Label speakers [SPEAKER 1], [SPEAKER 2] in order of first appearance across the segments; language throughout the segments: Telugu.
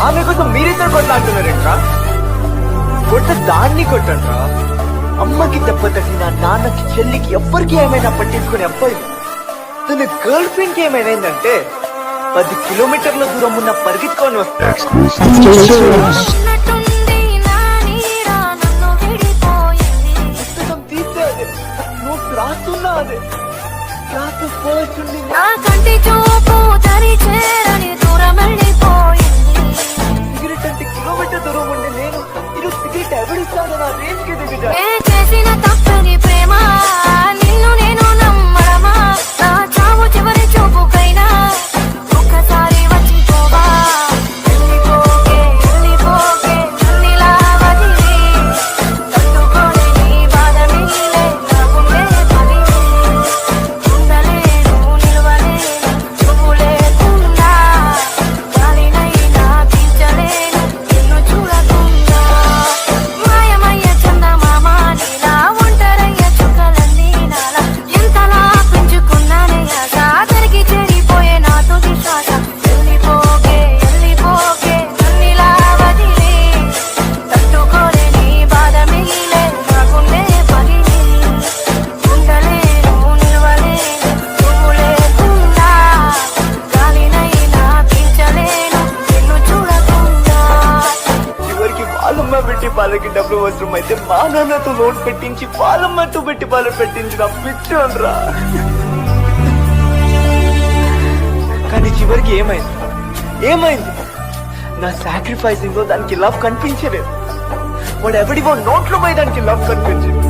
[SPEAKER 1] ఆమె కోసం మీరిద్దరు కొట్లాడుతున్నారేంట్రా? కొట్ట దాన్ని కొట్టండ్రా. అమ్మకి దెబ్బ తగిన నాన్నకి చెల్లికి ఎవ్వరికి ఏమైనా పట్టించుకునే అబ్బాయి తన గర్ల్ ఫ్రెండ్ కి ఏమైందంటే 10 కిలోమీటర్ల దూరం ఉన్న పరిగెత్తుకొని వస్తాడు. పుస్తకం తీస్తే అదే, నోట్స్ రాస్తున్నా అదే, క్లాస్ ఫస్ట్ నుండి సిగరెట్ అంటే కిలోమీటర్ దూరం ఉండి నేను ఇది సిగరెట్ ఎవరిస్తాను నా రేంజ్ కి దిగుతా. వాళ్ళకి డబ్బులు అవసరం అయితే మా నాన్నతో లోన్ పెట్టించి వాళ్ళమ్మతో పెట్టి వాళ్ళు పెట్టించిన పిచ్చోన్రా. కానీ చివరికి ఏమైంది నా సాక్రిఫైసింగ్ లో దానికి లవ్ కనిపించలేదు. వాడు ఎవడివో నోట్లో పోయి దానికి లవ్ కనిపించింది.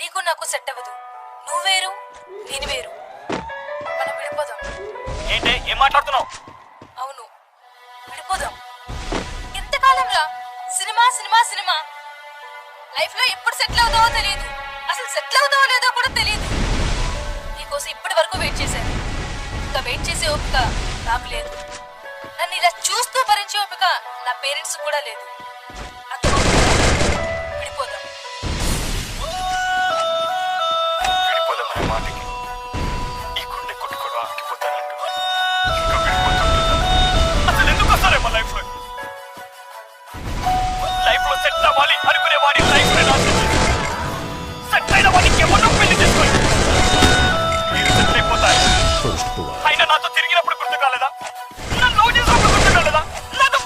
[SPEAKER 2] నీకు నాకు సెట్ అవ్వదు. నువ్వు వేరు, నేను వేరు. మనం విడిపోదాం.
[SPEAKER 1] ఏంటి ఏం మాట్లాడుతున్నావు?
[SPEAKER 2] అవును, విడిపోదాం. ఎంతకాలంలా సినిమా సినిమా సినిమా. లైఫ్ లో ఎప్పుడు సెటిల్ అవుతావో తెలియదు, అసలు సెటిల్ అవుతావో లేదో కూడా తెలియదు. నీకోసం ఇప్పటి వరకు వెయిట్ చేశాను. ఇంకా వెయిట్ చేసే ఓపిక నాకు లేదు. నన్ను ఇలా చూస్తూ భరించే ఓపిక నా పేరెంట్స్ కూడా లేదు.
[SPEAKER 1] అయినా నాతో తిరిగినప్పుడు గుర్తు కాలేదా? నన్ను లవ్ చేసినప్పుడు గుర్తు కాలేదా? నాతో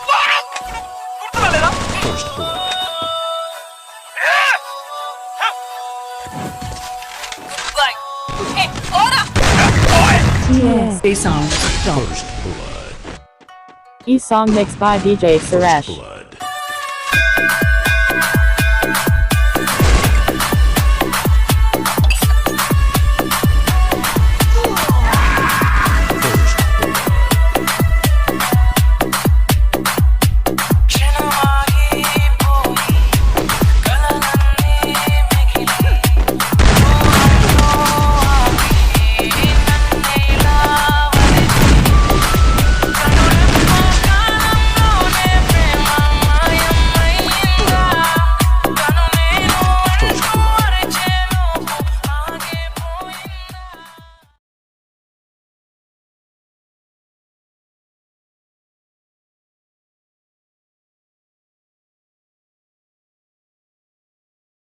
[SPEAKER 3] A song. Don't.
[SPEAKER 4] E song mixed by DJ Suresh.